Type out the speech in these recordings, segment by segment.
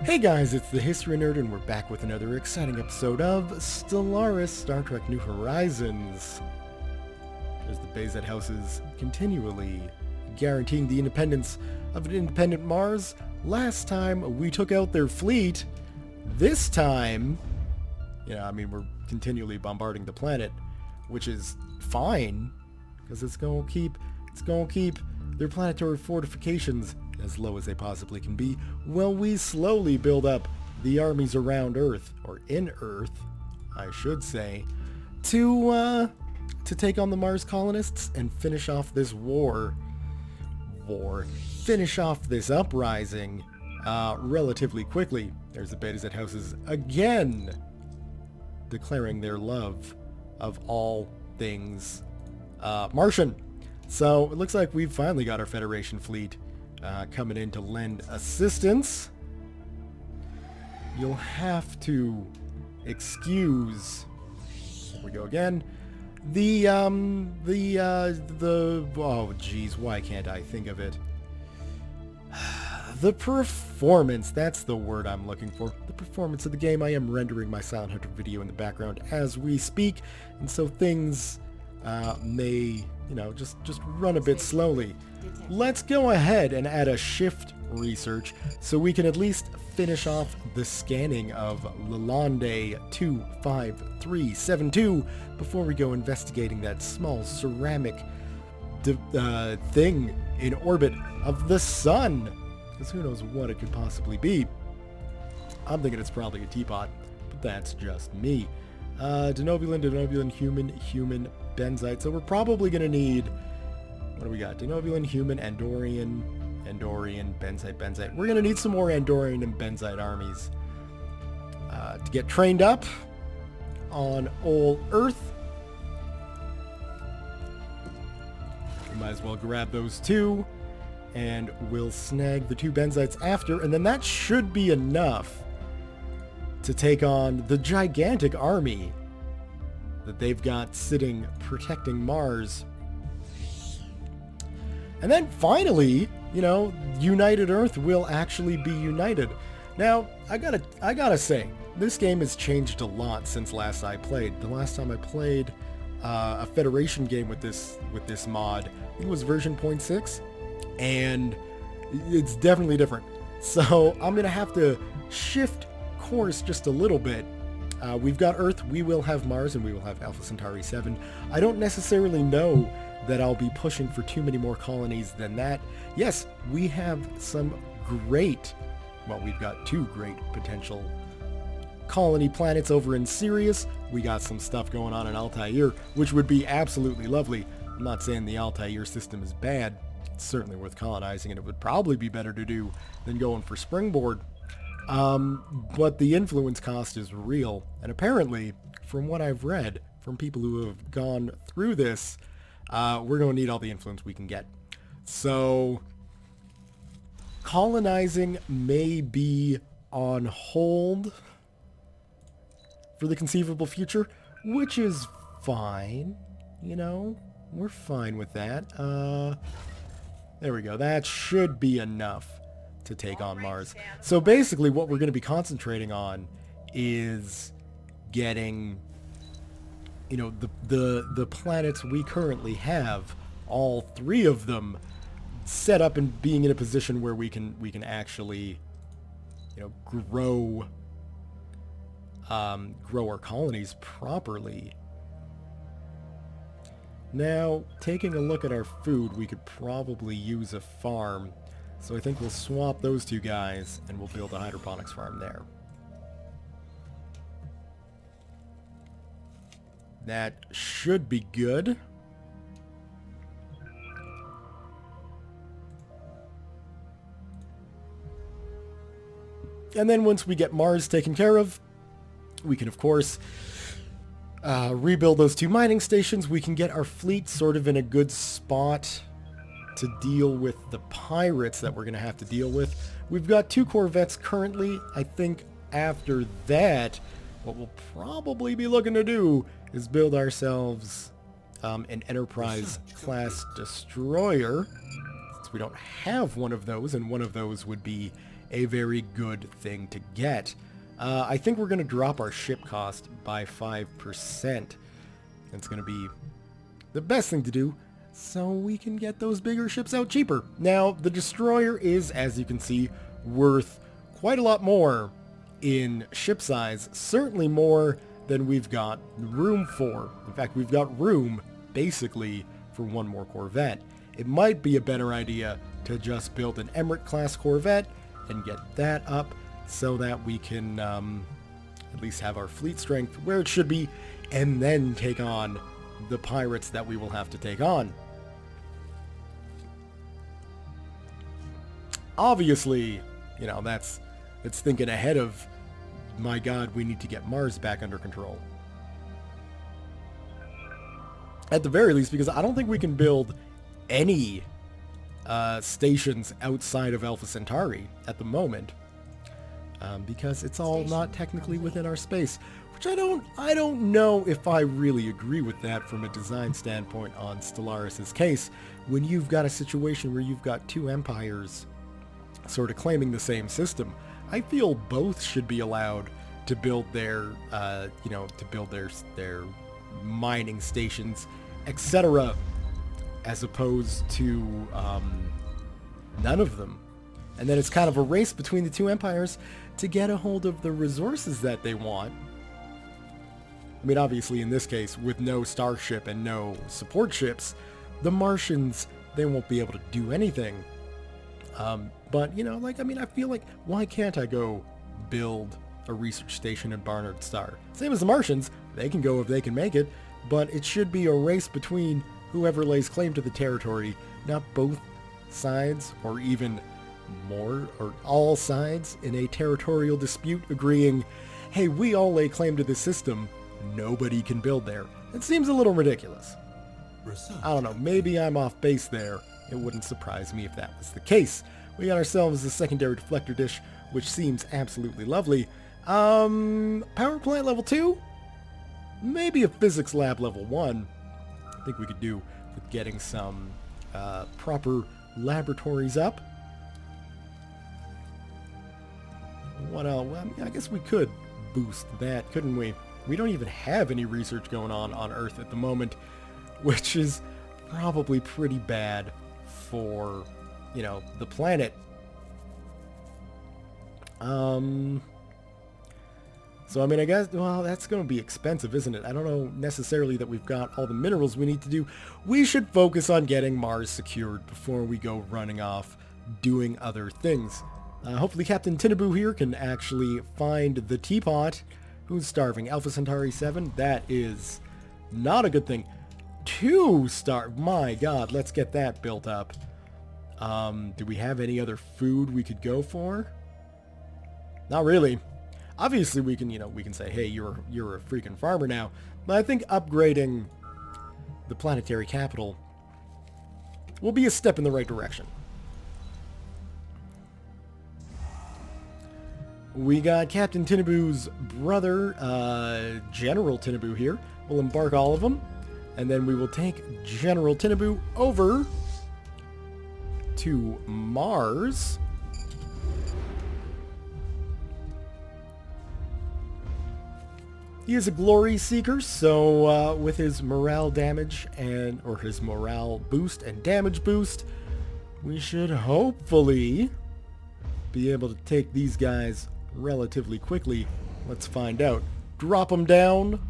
Hey guys, it's the History Nerd and we're back with another exciting episode of Stellaris, Star Trek New Horizons. As the Bayzet houses continually guaranteeing the independence of an independent Mars. Last time we took out their fleet. This time, we're continually bombarding the planet, which is fine, because it's going to keep their planetary fortifications as low as they possibly can be, while we slowly build up the armies around Earth, or in Earth, I should say, to take on the Mars colonists and finish off this finish off this uprising relatively quickly. There's the Beta-Z houses again declaring their love of all things Martian. So it looks like we've finally got our Federation fleet coming in to lend assistance. You'll have to excuse, here we go again, oh geez, why can't I think of it? The performance, that's the word I'm looking for. The performance of the game. I am rendering my Silent Hunter video in the background as we speak, and so things may, just run a bit slowly. Let's go ahead and add a shift research so we can at least finish off the scanning of Lalonde 25372 before we go investigating that small ceramic thing in orbit of the sun. Because who knows what it could possibly be. I'm thinking it's probably a teapot, but that's just me. Denobulan, human, benzite. So we're probably going to need, what do we got? Denobulan, human, Andorian, benzite. We're going to need some more Andorian and benzite armies to get trained up on old Earth. We might as well grab those two, and we'll snag the two benzites after, and then that should be enough to take on the gigantic army that they've got sitting protecting Mars. And then finally, United Earth will actually be united. Now, I gotta say, this game has changed a lot since last I played. The last time I played a Federation game with this mod, I think it was version 0.6, and it's definitely different. So I'm gonna have to shift course just a little bit. We've got Earth, we will have Mars, and we will have Alpha Centauri 7. I don't necessarily know that I'll be pushing for too many more colonies than that. Yes, we have some great, we've got two great potential colony planets over in Sirius. We got some stuff going on in Altair, which would be absolutely lovely. I'm not saying the Altair system is bad. It's certainly worth colonizing, and it would probably be better to do than going for Springboard. But the influence cost is real, and apparently, from what I've read from people who have gone through this, we're going to need all the influence we can get. So, colonizing may be on hold for the conceivable future, which is fine, we're fine with that. There we go, that should be enough to take on Mars. So basically what we're going to be concentrating on is getting the planets we currently have, all three of them, set up and being in a position where we can actually grow our colonies properly. Now, taking a look at our food, we could probably use a farm. So I think we'll swap those two guys, and we'll build a hydroponics farm there. That should be good. And then once we get Mars taken care of, we can, of course, rebuild those two mining stations. We can get our fleet sort of in a good spot to deal with the pirates that we're going to have to deal with. We've got two corvettes currently. I think after that, what we'll probably be looking to do is build ourselves an Enterprise-class destroyer, since we don't have one of those, and one of those would be a very good thing to get. I think we're going to drop our ship cost by 5%. It's going to be the best thing to do so we can get those bigger ships out cheaper. Now, the destroyer is, as you can see, worth quite a lot more in ship size, certainly more than we've got room for. In fact, we've got room basically for one more Corvette. It might be a better idea to just build an Emirate-class Corvette and get that up so that we can at least have our fleet strength where it should be, and then take on the pirates that we will have to take on. Obviously, you know, that's thinking ahead of, my God, we need to get Mars back under control. At the very least, because I don't think we can build any stations outside of Alpha Centauri at the moment, because it's all not technically within our space, which I don't know if I really agree with that from a design standpoint on Stellaris' case, when you've got a situation where you've got two empires sort of claiming the same system. I feel both should be allowed to build their, their mining stations, etc., as opposed to none of them. And then it's kind of a race between the two empires to get a hold of the resources that they want. I mean, obviously, in this case, with no starship and no support ships, the Martians, they won't be able to do anything. But, you know, like, I mean, I feel like, why can't I go build a research station in Barnard Star? Same as the Martians, they can go if they can make it, but it should be a race between whoever lays claim to the territory, not both sides, or even more, or all sides in a territorial dispute agreeing, hey, we all lay claim to this system, nobody can build there. It seems a little ridiculous. I don't know, maybe I'm off base there. It wouldn't surprise me if that was the case. We got ourselves a secondary deflector dish, which seems absolutely lovely. Power plant level 2? Maybe a physics lab level 1. I think we could do with getting some proper laboratories up. What else? Well, I mean, I guess we could boost that, couldn't we? We don't even have any research going on Earth at the moment, which is probably pretty bad for, you know, the planet. So, I mean, I guess, well, that's going to be expensive, isn't it? I don't know necessarily that we've got all the minerals we need to do. We should focus on getting Mars secured before we go running off doing other things. Hopefully Captain Tinaboo here can actually find the teapot. Who's starving? Alpha Centauri 7? That is not a good thing. 2 star. My God, let's get that built up. Do we have any other food we could go for? Not really. Obviously, we can, you know, we can say, hey, you're a freaking farmer now. But I think upgrading the planetary capital will be a step in the right direction. We got Captain Tinaboo's brother, General Tinaboo here. We'll embark all of them. And then we will take General Tinaboo over to Mars. He is a glory seeker, so with his morale damage or his morale boost and damage boost, we should hopefully be able to take these guys relatively quickly. Let's find out. Drop them down.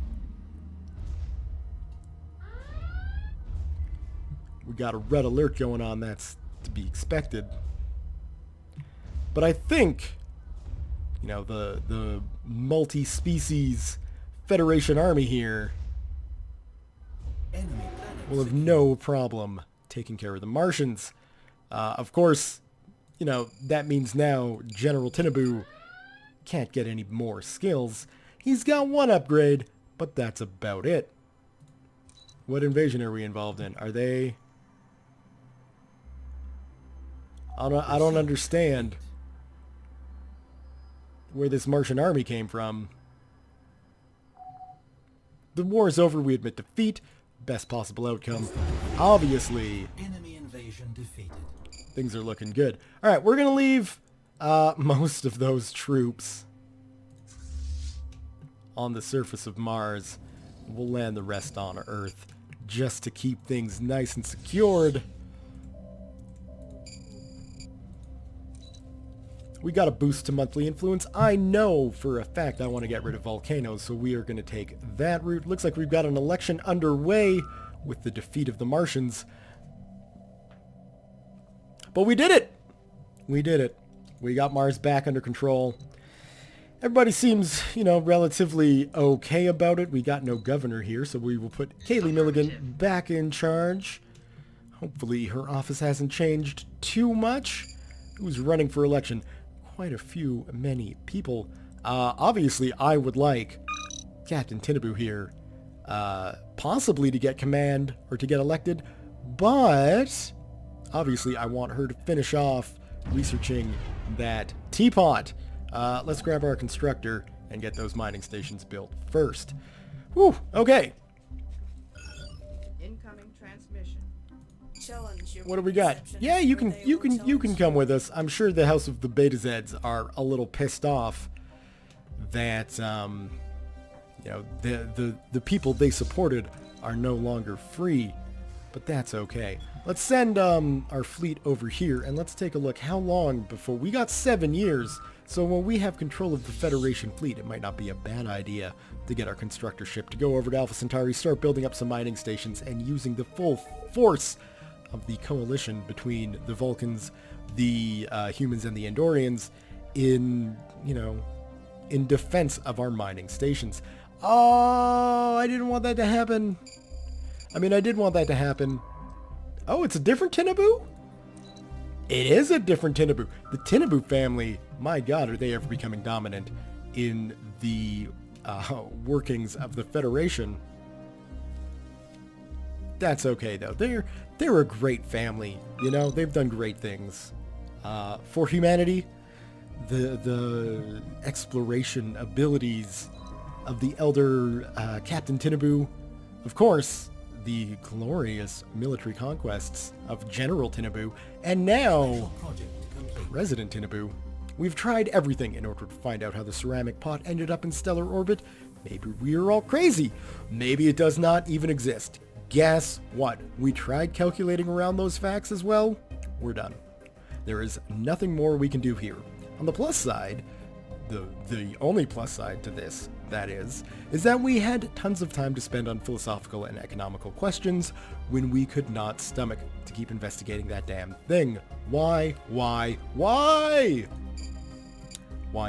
We got a red alert going on. That's to be expected. But I think, you know, the multi-species Federation army here will have no problem taking care of the Martians. Of course, you know, that means now General Tinaboo can't get any more skills. He's got 1 upgrade, but that's about it. What invasion are we involved in? Are they... I don't understand where this Martian army came from. The war is over. We admit defeat. Best possible outcome. Obviously, enemy invasion defeated. Things are looking good. All right, we're going to leave Most of those troops on the surface of Mars. We'll land the rest on Earth just to keep things nice and secured. We got a boost to monthly influence. I know for a fact I want to get rid of volcanoes, so we are going to take that route. Looks like we've got an election underway with the defeat of the Martians. But we did it! We did it. We got Mars back under control. Everybody seems, you know, relatively okay about it. We got no governor here, so we will put Kaylee Milligan back in charge. Hopefully her office hasn't changed too much. Who's running for election? Quite many people. Obviously, I would like Captain Tinaboo here, possibly to get command or to get elected, but obviously I want her to finish off researching that teapot. Let's grab our constructor and get those mining stations built first. Whew, okay. Incoming transmission. What do we got? Yeah, you can come with us. I'm sure the House of the Beta Zeds are a little pissed off that you know, the people they supported are no longer free, but that's okay. Let's send our fleet over here and let's take a look. How long before we got 7 years? So when we have control of the Federation fleet, it might not be a bad idea to get our constructor ship to go over to Alpha Centauri, start building up some mining stations, and using the full force of the coalition between the Vulcans, the humans, and the Andorians in, you know, in defense of our mining stations. Oh, I didn't want that to happen. I mean, I did want that to happen. Oh, it's a different Tinaboo? It is a different Tinaboo. The Tinaboo family, my god, are they ever becoming dominant in the workings of the Federation. That's okay, though. They're a great family. You know, they've done great things for humanity. The exploration abilities of the elder Captain Tinaboo. Of course, the glorious military conquests of General Tinaboo. And now, President Tinaboo. We've tried everything in order to find out how the ceramic pot ended up in stellar orbit. Maybe we're all crazy. Maybe it does not even exist. Guess what? We tried calculating around those facts as well. We're done. There is nothing more we can do here. On the plus side, the only plus side to this, that is that we had tons of time to spend on philosophical and economical questions when we could not stomach to keep investigating that damn thing. Why? Why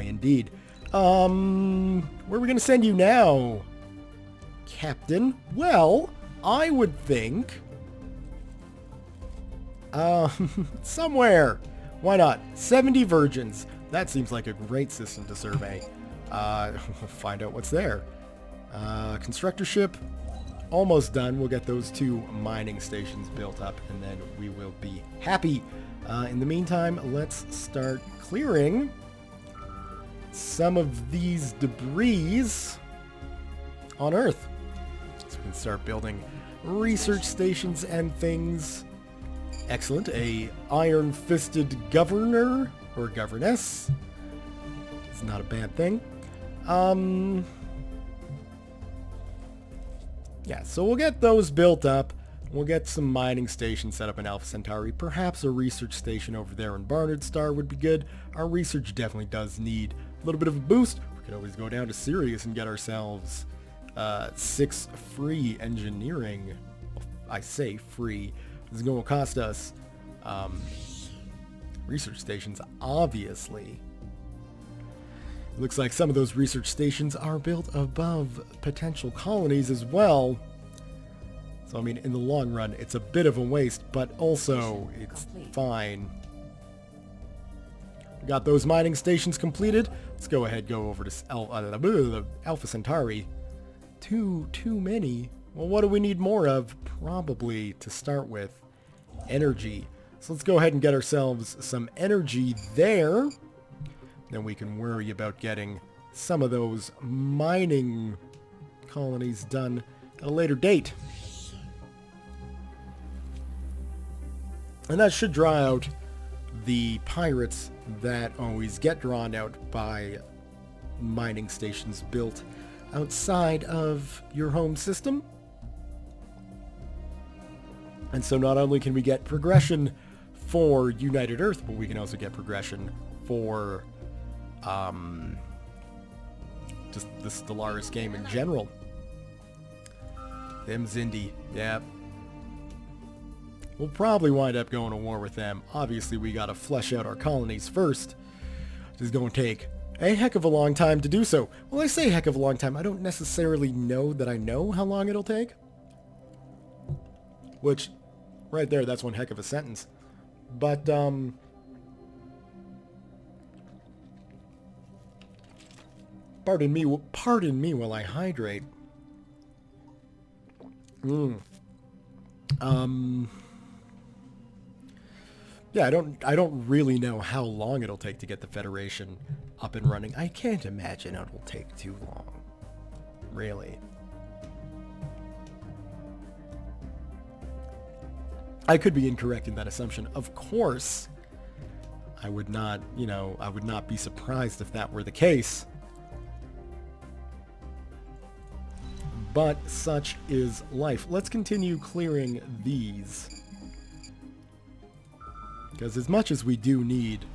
indeed? Where are we gonna send you now, Captain? Well, I would think somewhere. Why not? 70 virgins. That seems like a great system to survey. Find out what's there. Constructor ship, almost done. We'll get those 2 mining stations built up, and then we will be happy. In the meantime, let's start clearing some of these debris on Earth. So we can start building research stations and things. Excellent. A iron-fisted governor or governess. It's not a bad thing. Yeah, so we'll get those built up. We'll get some mining stations set up in Alpha Centauri. Perhaps a research station over there in Barnard Star would be good. Our research definitely does need a little bit of a boost. We could always go down to Sirius and get ourselves 6 free engineering. I say free. This is going to cost us research stations, obviously. It looks like some of those research stations are built above potential colonies as well. So, I mean, in the long run, it's a bit of a waste, but also it's fine. We got those mining stations completed. Let's go ahead, go over to Alpha Centauri. Too many. Well, what do we need more of? Probably, to start with, energy. So let's go ahead and get ourselves some energy there. Then we can worry about getting some of those mining colonies done at a later date. And that should draw out the pirates that always get drawn out by mining stations built outside of your home system. And so not only can we get progression for United Earth, but we can also get progression for just the Stellaris game in general. Them Zindi, yeah. We'll probably wind up going to war with them. Obviously, we gotta flesh out our colonies first. This is going to take a heck of a long time to do so. Well, I say heck of a long time. I don't necessarily know that I know how long it'll take. Which, right there, that's one heck of a sentence. But, pardon me while I hydrate. Yeah, I don't really know how long it'll take to get the Federation up and running. I can't imagine it will take too long. Really. I could be incorrect in that assumption. Of course, I would not, I would not be surprised if that were the case. But such is life. Let's continue clearing these. Because as much as we do need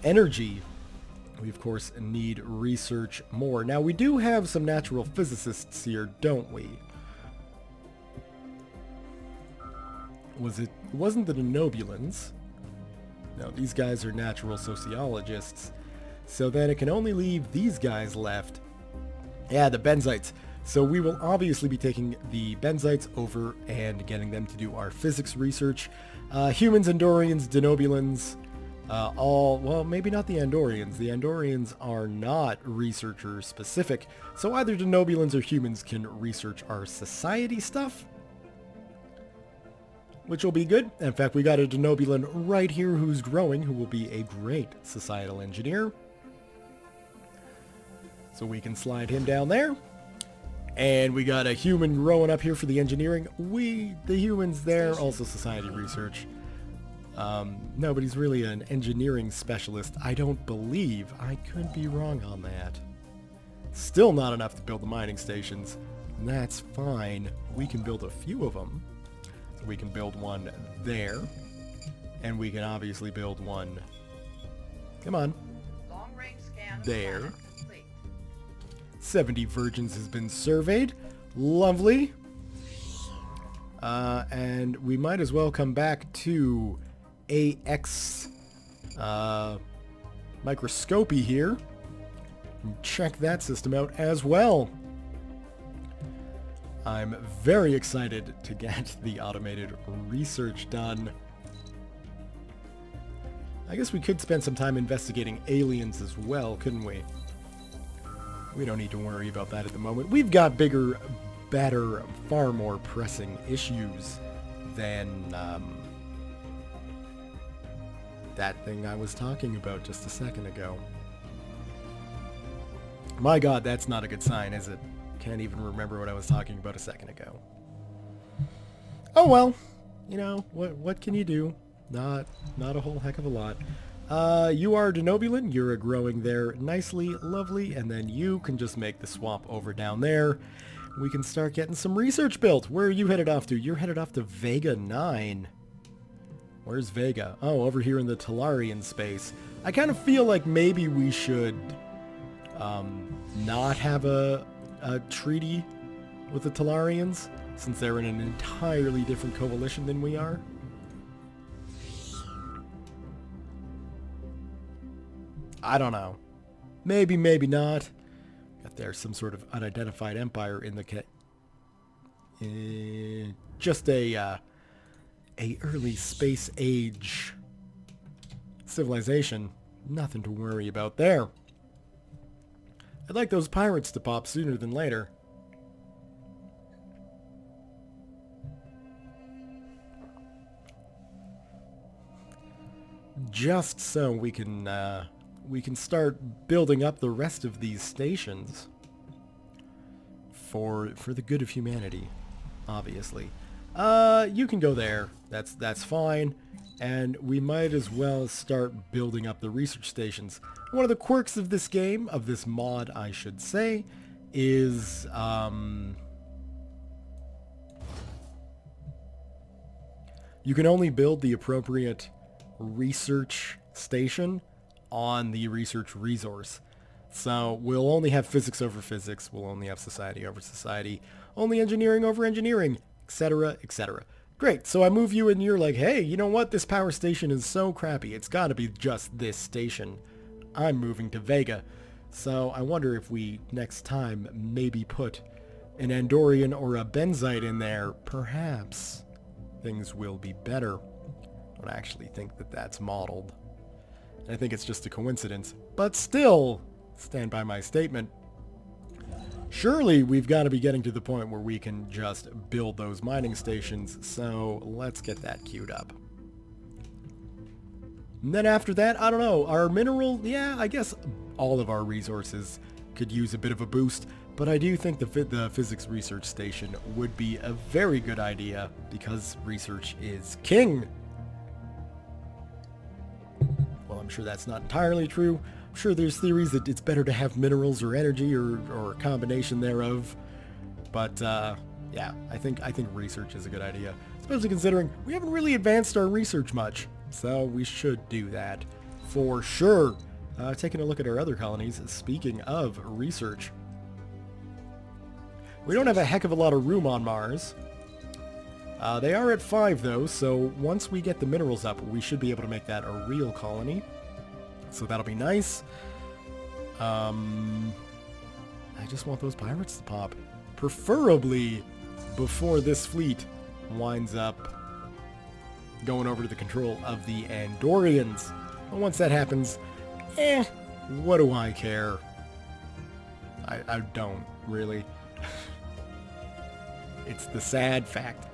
energy, we of course need research more. Now we do have some natural physicists here, don't we? It wasn't the Denobulans. No, these guys are natural sociologists. So then it can only leave these guys left. Yeah, the Benzites. So we will obviously be taking the Benzites over and getting them to do our physics research. Humans, Andorians, Denobulans, well, maybe not the Andorians. The Andorians are not researcher specific. So either Denobulans or humans can research our society stuff, which will be good. In fact, we got a Denobulan right here who's growing, who will be a great societal engineer. So we can slide him down there. And we got a human growing up here for the engineering. The humans there, also society research. No, but he's really an engineering specialist. I don't believe. I could be wrong on that. Still not enough to build the mining stations. That's fine. We can build a few of them. So we can build one there. And we can obviously build one, come on, Long-range scan there. 70 virgins has been surveyed. Lovely. And we might as well come back to AX microscopy here and check that system out as well. I'm very excited to get the automated research done. I guess we could spend some time investigating aliens as well, couldn't we? We don't need to worry about that at the moment. We've got bigger, better, far more pressing issues than that thing I was talking about just a second ago. My God, that's not a good sign, is it? Can't even remember what I was talking about a second ago. Oh well, what can you do? Not a whole heck of a lot. You are Denobulan, you're growing there nicely, lovely, and then you can just make the swap over down there. We can start getting some research built. Where are you headed off to? You're headed off to Vega 9. Where's Vega? Oh, over here in the Talarian space. I kind of feel like maybe we should not have a treaty with the Talarians, since they're in an entirely different coalition than we are. I don't know. Maybe, maybe not. Got there some sort of unidentified empire in the just a early space age civilization. Nothing to worry about there. I'd like those pirates to pop sooner than later. Just so we can start building up the rest of these stations for the good of humanity, obviously. You can go there. That's fine. And we might as well start building up the research stations. One of the quirks of this game, of this mod, I should say, is you can only build the appropriate research station on the research resource. So we'll only have physics over physics, we'll only have society over society, only engineering over engineering, etc., etc. Great, so I move you and you're like, hey, you know what? This power station is so crappy. It's got to be just this station. I'm moving to Vega. So I wonder if we, next time, maybe put an Andorian or a Benzite in there. Perhaps things will be better. I don't actually think that that's modeled. I think it's just a coincidence. But still, stand by my statement. Surely we've got to be getting to the point where we can just build those mining stations, so let's get that queued up. And then after that, I don't know, our mineral, yeah, I guess all of our resources could use a bit of a boost, but I do think the physics research station would be a very good idea because research is king. Well, I'm sure that's not entirely true. I'm sure there's theories that it's better to have minerals or energy or a combination thereof. But yeah, I think research is a good idea, especially considering we haven't really advanced our research much. So we should do that for sure. Taking a look at our other colonies, speaking of research. We don't have a heck of a lot of room on Mars. They are at 5 though, so once we get the minerals up, we should be able to make that a real colony. So that'll be nice. I just want those pirates to pop. Preferably before this fleet winds up going over to the control of the Andorians. But once that happens, what do I care? I don't, really. It's the sad fact.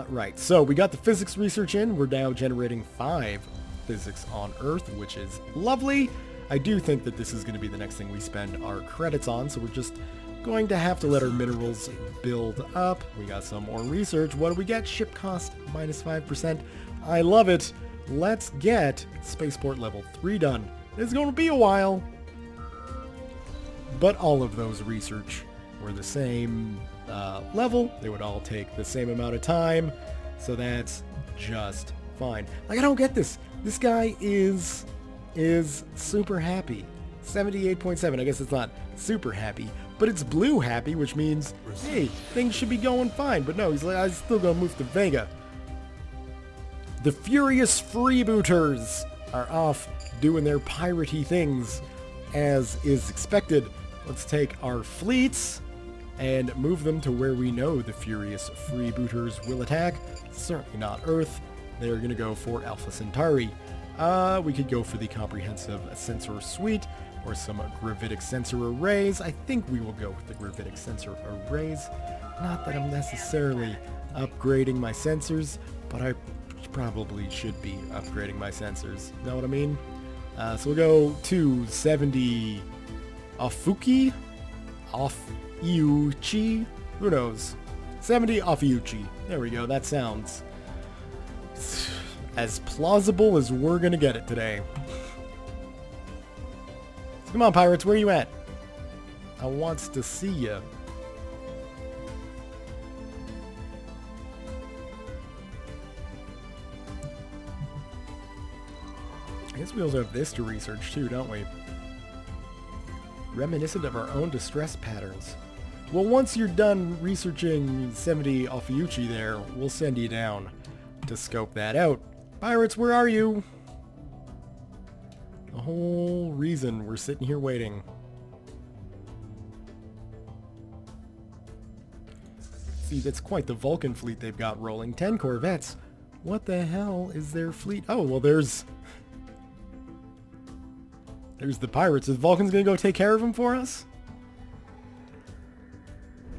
Right, so we got the physics research in. We're now generating 5 physics on Earth, which is lovely. I do think that this is going to be the next thing we spend our credits on, so we're just going to have to let our minerals build up. We got some more research. What do we get? Ship cost minus 5%. I love it. Let's get Spaceport level 3 done. It's going to be a while, but all of those research were the same level. They would all take the same amount of time, so that's just fine. Like, I don't get this. This guy is super happy. 78.7. I guess it's not super happy, but it's blue happy, which means, hey, things should be going fine. But no, he's like, I'm still gonna move to Vega. The furious freebooters are off doing their piratey things, as is expected. Let's take our fleets and move them to where we know the furious freebooters will attack. Certainly not Earth. They're going to go for Alpha Centauri. We could go for the comprehensive sensor suite or some gravitic sensor arrays. I think we will go with the gravitic sensor arrays. Not that I'm necessarily upgrading my sensors, but I probably should be upgrading my sensors. Know what I mean? So we'll go to 70 Ofuki? Off-Iuchi? Who knows? 70 Off-Iuchi. There we go. That sounds as plausible as we're gonna get it today. So come on, pirates. Where you at? I wants to see ya. I guess we also have this to research too, don't we? Reminiscent of our own distress patterns. Well, once you're done researching 70 Off-Iuchi there, we'll send you down to scope that out. Pirates, where are you? The whole reason we're sitting here waiting. See, that's quite the Vulcan fleet they've got rolling. 10 corvettes. What the hell is their fleet? Oh, well, there's the pirates. Is Vulcan's gonna go take care of them for us?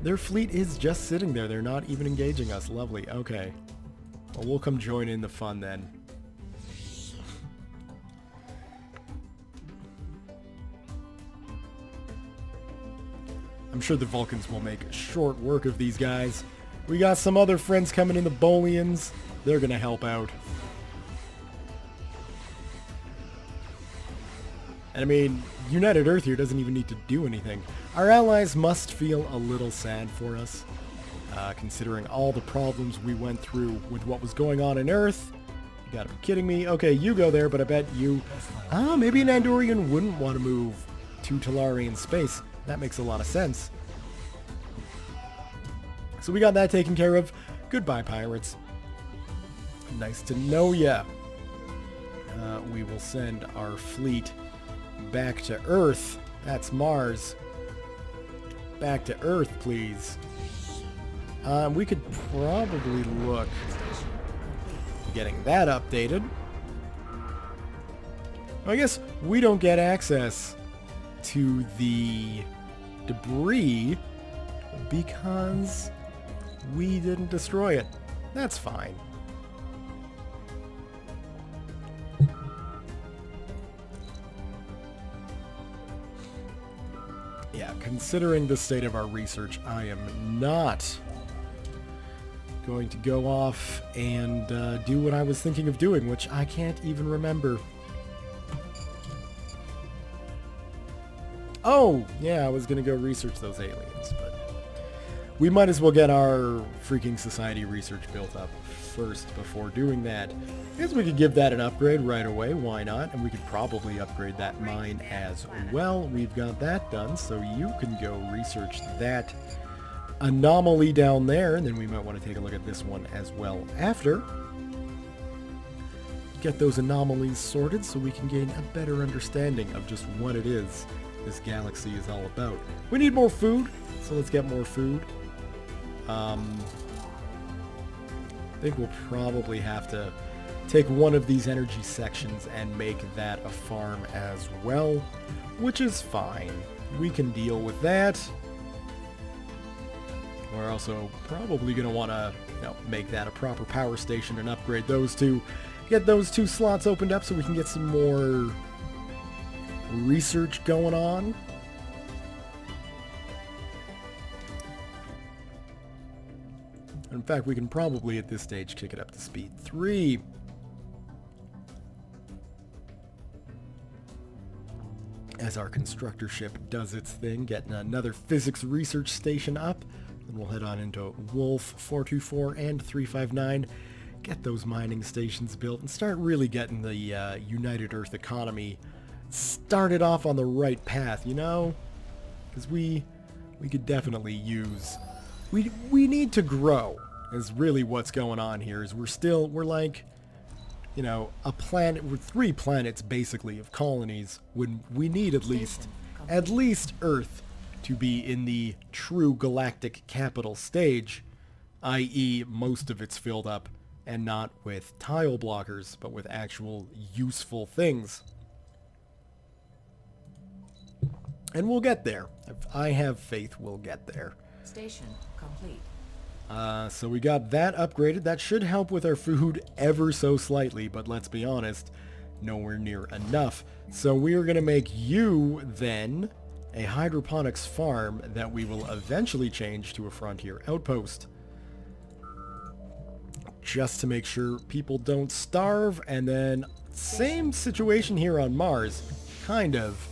Their fleet is just sitting there. They're not even engaging us. Lovely. Okay. Well, we'll come join in the fun then. I'm sure the Vulcans will make short work of these guys. We got some other friends coming in, the Bolians. They're going to help out. And I mean, United Earth here doesn't even need to do anything. Our allies must feel a little sad for us, considering all the problems we went through with what was going on in Earth. You gotta be kidding me. Okay, you go there, but I bet you... maybe an Andorian wouldn't want to move to Tellarian space. That makes a lot of sense. So we got that taken care of. Goodbye, pirates. Nice to know ya. We will send our fleet back to Earth. That's Mars. Back to Earth, please. We could probably look at getting that updated. I guess we don't get access to the debris because we didn't destroy it. That's fine. Yeah, considering the state of our research, I am not going to go off and do what I was thinking of doing, which I can't even remember. Oh, yeah, I was going to go research those aliens, but we might as well get our freaking society research built up first before doing that. I guess we could give that an upgrade right away, why not? And we could probably upgrade that mine as well. We've got that done, so you can go research that anomaly down there, and then we might want to take a look at this one as well after. Get those anomalies sorted so we can gain a better understanding of just what it is this galaxy is all about. We need more food, so let's get more food. I think we'll probably have to take one of these energy sections and make that a farm as well, which is fine. We can deal with that. We're also probably going to want to, make that a proper power station and upgrade those two. Get those two slots opened up so we can get some more research going on. In fact, we can probably at this stage kick it up to speed 3. As our constructor ship does its thing, getting another physics research station up. Then we'll head on into Wolf 424 and 359. Get those mining stations built and start really getting the United Earth economy started off on the right path, because we could definitely use... We need to grow, is really what's going on here, is we're like, a planet, we're 3 planets basically of colonies, when we need at least Earth to be in the true galactic capital stage, i.e. most of it's filled up, and not with tile blockers, but with actual useful things. And we'll get there. I have faith we'll get there. Station complete. So we got that upgraded. That should help with our food ever so slightly, but let's be honest, nowhere near enough. So we are going to make you, then, a hydroponics farm that we will eventually change to a frontier outpost. Just to make sure people don't starve, and then same situation here on Mars, kind of.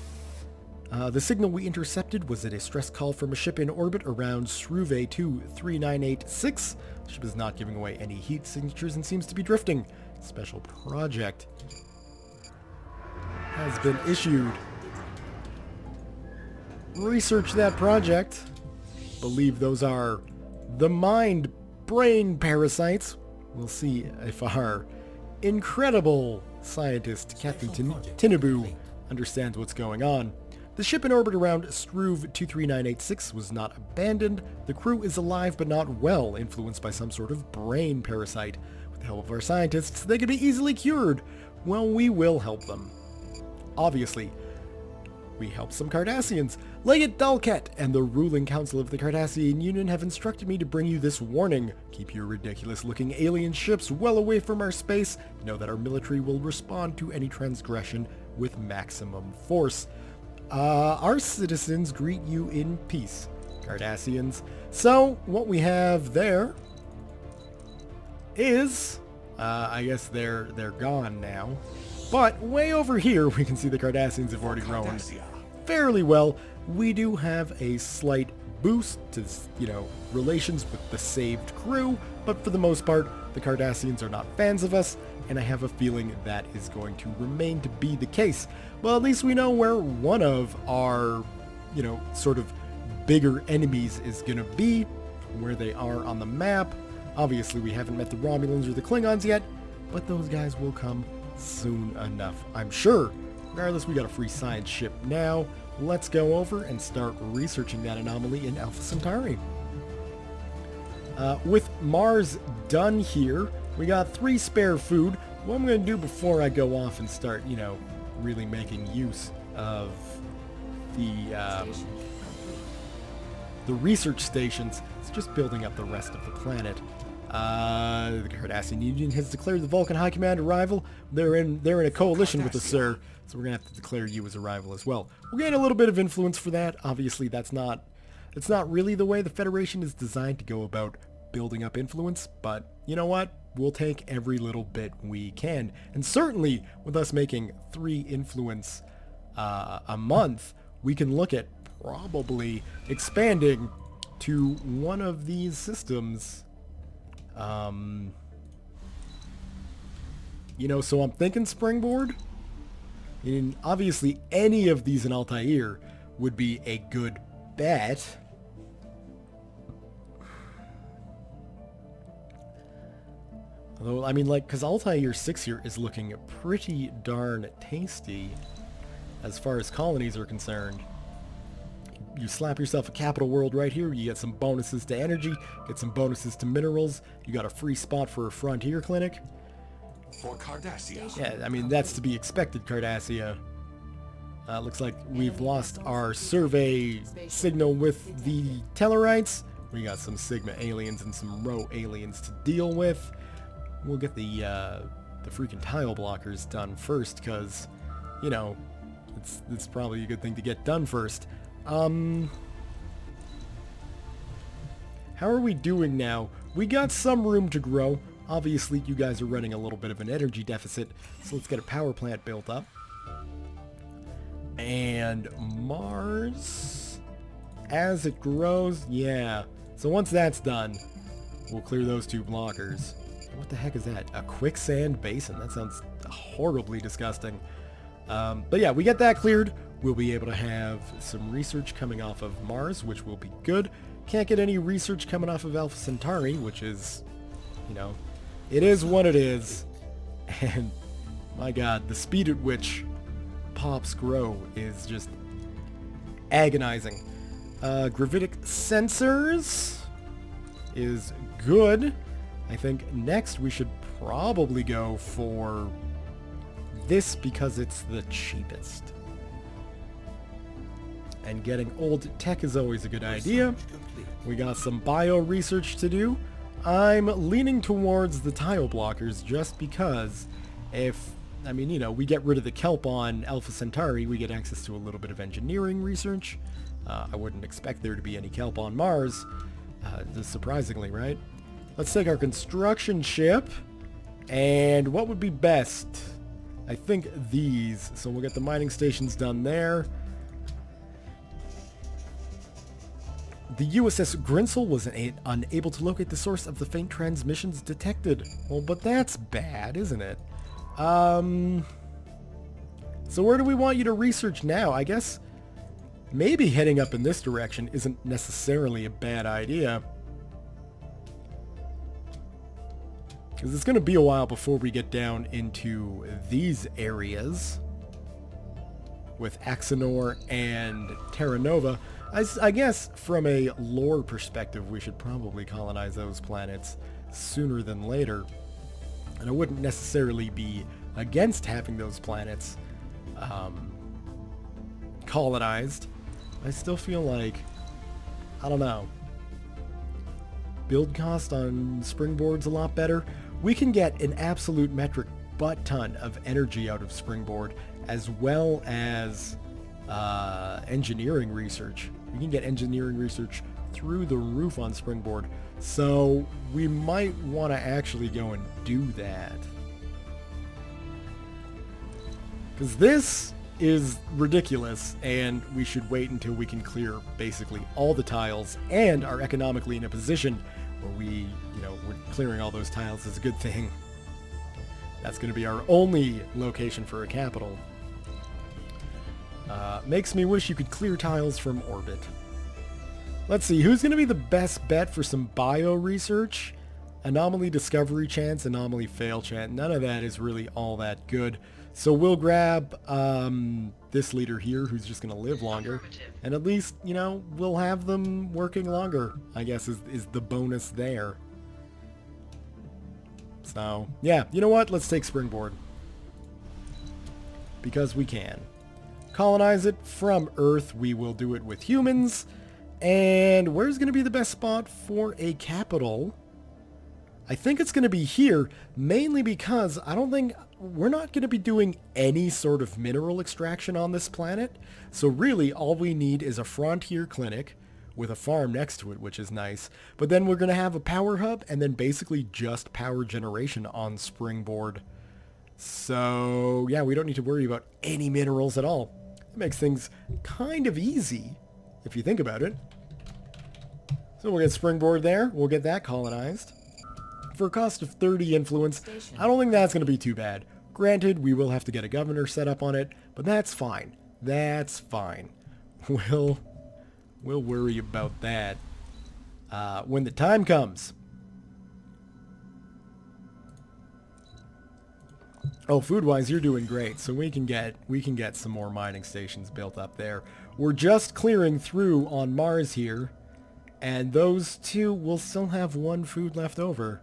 The signal we intercepted was a distress call from a ship in orbit around Struve 23986. The ship is not giving away any heat signatures and seems to be drifting. Special project has been issued. Research that project. Believe those are the mind-brain parasites. We'll see if our incredible scientist, Captain Tinabu, understands what's going on. The ship in orbit around Struve 23986 was not abandoned. The crew is alive but not well, influenced by some sort of brain parasite. With the help of our scientists, they can be easily cured. Well, we will help them. Obviously, we helped some Cardassians. Legate Dalket and the ruling council of the Cardassian Union have instructed me to bring you this warning. Keep your ridiculous-looking alien ships well away from our space. Know that our military will respond to any transgression with maximum force. Our citizens greet you in peace. Cardassians. So what we have there is, I guess they're gone now. But way over here, we can see the Cardassians have already grown fairly well. We do have a slight boost to, relations with the saved crew, but for the most part, the Cardassians are not fans of us, and I have a feeling that is going to remain to be the case. Well, at least we know where one of our, sort of bigger enemies is going to be, where they are on the map. Obviously, we haven't met the Romulans or the Klingons yet, but those guys will come soon enough, I'm sure. Regardless, we got a free science ship now. Let's go over and start researching that anomaly in Alpha Centauri. With Mars done here, we got 3 spare food. What I'm going to do before I go off and start, really making use of the research stations, is just building up the rest of the planet. The Cardassian Union has declared the Vulcan High Command a rival. They're in a coalition with us, sir. So we're gonna have to declare you as a rival as well. We'll gain a little bit of influence for that. Obviously, it's not really the way the Federation is designed to go about building up influence. But you know what? We'll take every little bit we can. And certainly, with us making 3 influence a month, we can look at probably expanding to one of these systems. So I'm thinking Springboard. And obviously, any of these in Altair would be a good bet. Although, because Altair 6 here is looking pretty darn tasty as far as colonies are concerned. You slap yourself a capital world right here, you get some bonuses to energy, get some bonuses to minerals, you got a free spot for a frontier clinic. For Cardassia. Yeah, that's to be expected, Cardassia. Looks like we've lost our survey signal with the Tellarites. We got some Sigma aliens and some Rho aliens to deal with. We'll get the freaking tile blockers done first, because, it's probably a good thing to get done first. How are we doing now? We got some room to grow. Obviously, you guys are running a little bit of an energy deficit, so let's get a power plant built up. And Mars, as it grows, yeah. So once that's done, we'll clear those 2 blockers. What the heck is that? A quicksand basin? That sounds horribly disgusting. But yeah, we get that cleared. We'll be able to have some research coming off of Mars, which will be good. Can't get any research coming off of Alpha Centauri, which is, it is what it is. And my god, the speed at which pops grow is just agonizing. Gravitic sensors is good. I think next we should probably go for this because it's the cheapest. And getting old tech is always a good idea. We got some bio research to do. I'm leaning towards the tile blockers just because we get rid of the kelp on Alpha Centauri, we get access to a little bit of engineering research. I wouldn't expect there to be any kelp on Mars, surprisingly, right? Let's take our construction ship, and what would be best? I think these. So we'll get the mining stations done there. The USS Grinsel was unable to locate the source of the faint transmissions detected. Well, but that's bad, isn't it? So where do we want you to research now? I guess maybe heading up in this direction isn't necessarily a bad idea. Because it's going to be a while before we get down into these areas with Axanor and Terra Nova. I guess from a lore perspective, we should probably colonize those planets sooner than later. And I wouldn't necessarily be against having those planets colonized. I still feel like, I don't know, build cost on Springboard's a lot better. We can get an absolute metric butt ton of energy out of Springboard, as well as engineering research. We can get engineering research through the roof on Springboard. So we might want to actually go and do that. Because this is ridiculous, and we should wait until we can clear basically all the tiles and are economically in a position where we're clearing all those tiles is a good thing. That's going to be our only location for a capital. Makes me wish you could clear tiles from orbit. Let's see, who's going to be the best bet for some bio research? Anomaly discovery chance, anomaly fail chance. None of that is really all that good. So we'll grab this leader here who's just going to live longer. And at least, we'll have them working longer, I guess is the bonus there. So, yeah, you know what? Let's take Springboard. Because we can. Colonize it from Earth. We will do it with humans. And where's going to be the best spot for a capital? I think it's going to be here, mainly because we're not going to be doing any sort of mineral extraction on this planet. So really, all we need is a frontier clinic with a farm next to it, which is nice. But then we're going to have a power hub and then basically just power generation on Springboard. So yeah, we don't need to worry about any minerals at all. It makes things kind of easy if you think about it. So we'll get Springboard there. We'll get that colonized. For a cost of 30 influence, I don't think that's going to be too bad. Granted, we will have to get a governor set up on it, but that's fine. That's fine. We'll worry about that when the time comes. Oh, food-wise, you're doing great. So we can get some more mining stations built up there. We're just clearing through on Mars here, and those two will still have one food left over.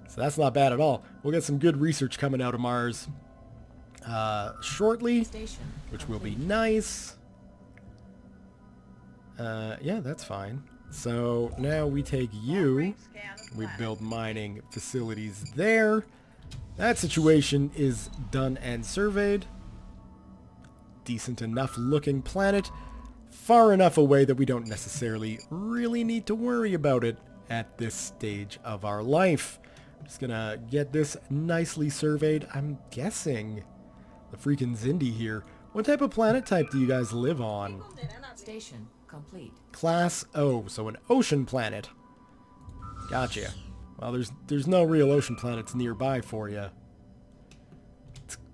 So that's not bad at all. We'll get some good research coming out of Mars shortly, which will be nice. Yeah, that's fine. So now we take you. We build mining facilities there. That situation is done and surveyed. Decent enough looking planet. Far enough away that we don't necessarily really need to worry about it at this stage of our life. I'm just gonna get this nicely surveyed. I'm guessing the freaking Zindi here. What type of planet type do you guys live on? Station complete. Class O, so an ocean planet. Gotcha. Well, there's no real ocean planets nearby for you.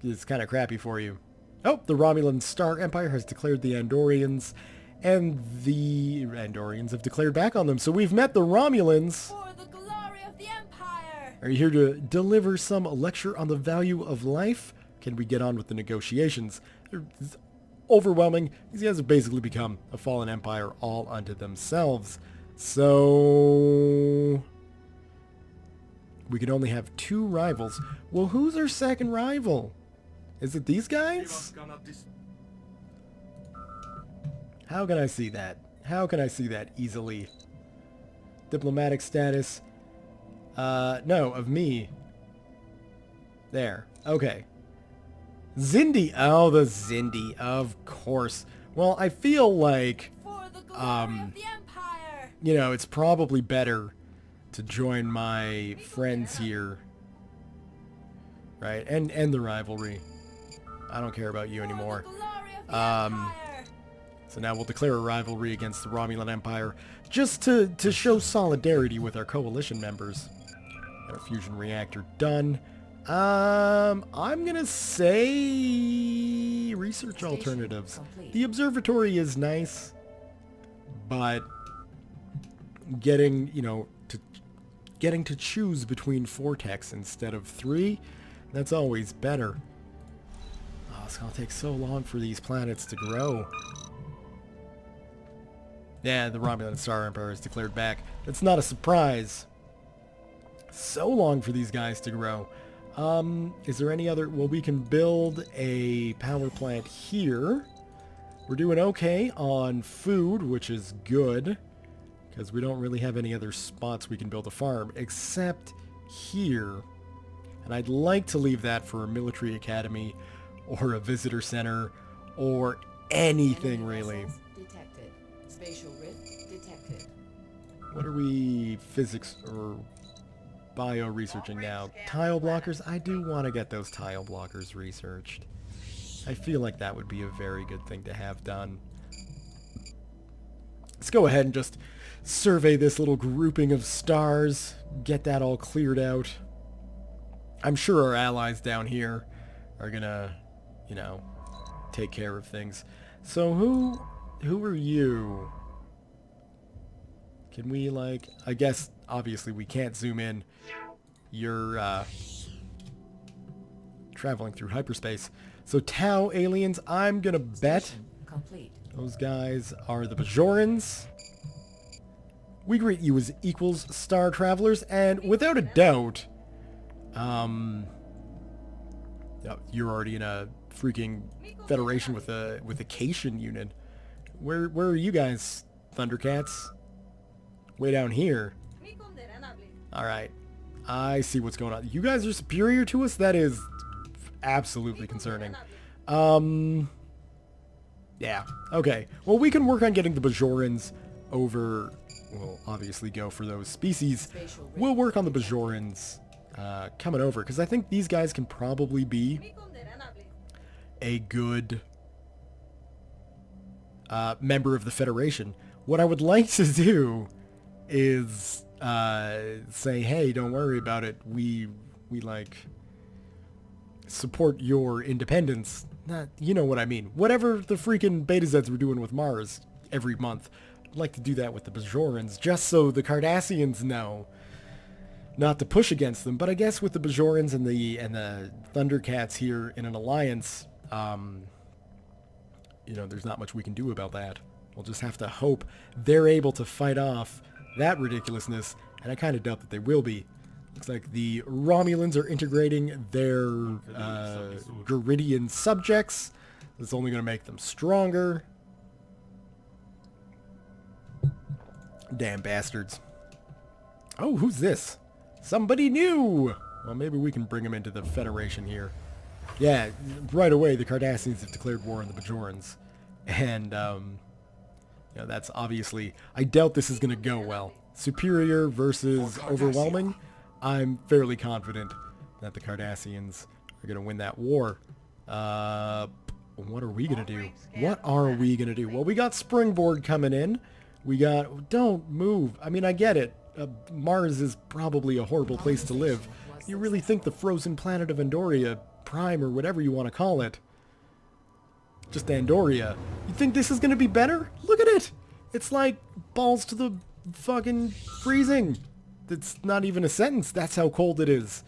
It's kind of crappy for you. Oh, the Romulan Star Empire has declared the Andorians, and the Andorians have declared back on them. So we've met the Romulans. For the glory of the Empire! Are you here to deliver some lecture on the value of life? Can we get on with the negotiations? It's overwhelming. These guys have basically become a fallen empire all unto themselves. So we can only have 2 rivals. Well, who's our second rival? Is it these guys? How can I see that? How can I see that easily? Diplomatic status. No, of me. There. Okay. Zindi. Oh, the Zindi. Of course. Well, I feel like, For the glory of the Empire! It's probably better to join my friends here. Right? And the rivalry. I don't care about you anymore. For the glory of the Empire! So now we'll declare a rivalry against the Romulan Empire just to show solidarity with our coalition members. Got a fusion reactor done. I'm gonna say research alternatives. The observatory is nice, but getting to choose between 4 techs instead of 3, that's always better. Oh, it's gonna take so long for these planets to grow. Yeah, the Romulan Star Empire has declared back. That's not a surprise. So long for these guys to grow. Is there any other... Well, we can build a power plant here. We're doing okay on food, which is good, because we don't really have any other spots we can build a farm, except here. And I'd like to leave that for a military academy, or a visitor center, or anything Enemy really. vessels detected. Spatial rift detected. What are we physics or bio researching now? Tile blockers? I do want to get those tile blockers researched. I feel like that would be a very good thing to have done. Let's go ahead and just survey this little grouping of stars, get that all cleared out. I'm sure our allies down here are gonna, you know, take care of things. So who are you? Can we, like, I guess obviously we can't zoom in. You're traveling through hyperspace. So Tau aliens, I'm gonna bet Complete. those guys are the Bajorans. We greet you as equals, star travelers, and without a doubt, you're already in a freaking federation with a Cation unit. Where are you guys, Thundercats? Way down here. Alright. I see what's going on. You guys are superior to us? That is absolutely concerning. Yeah. Okay. Well, we can work on getting the Bajorans over. We'll obviously go for those species. We'll work on the Bajorans coming over, because I think these guys can probably be a good member of the Federation. What I would like to do is say, hey, don't worry about it. We like support your independence. Not, you know what I mean. Whatever the freaking Beta Zeds were doing with Mars every month, I'd like to do that with the Bajorans, just so the Cardassians know not to push against them. But I guess with the Bajorans and the Thundercats here in an alliance, you know, there's not much we can do about that. We'll just have to hope they're able to fight off that ridiculousness, and I kind of doubt that they will be. Looks like the Romulans are integrating their Geridian subjects. That's only going to make them stronger. Damn bastards. Oh, who's this? Somebody new! Well, maybe we can bring them into the Federation here. Yeah, right away the Cardassians have declared war on the Bajorans. And, you know, that's obviously... I doubt this is going to go well. Superior versus overwhelming. I'm fairly confident that the Cardassians are going to win that war. What are we going to do? What are we going to do? Well, we got Springboard coming in. We got... Don't move. I mean, I get it. Mars is probably a horrible place to live. You really think the frozen planet of Andoria, Prime, or whatever you want to call it, just Andoria, you think this is going to be better? Look at it! It's like balls to the fucking freezing. It's not even a sentence. That's how cold it is.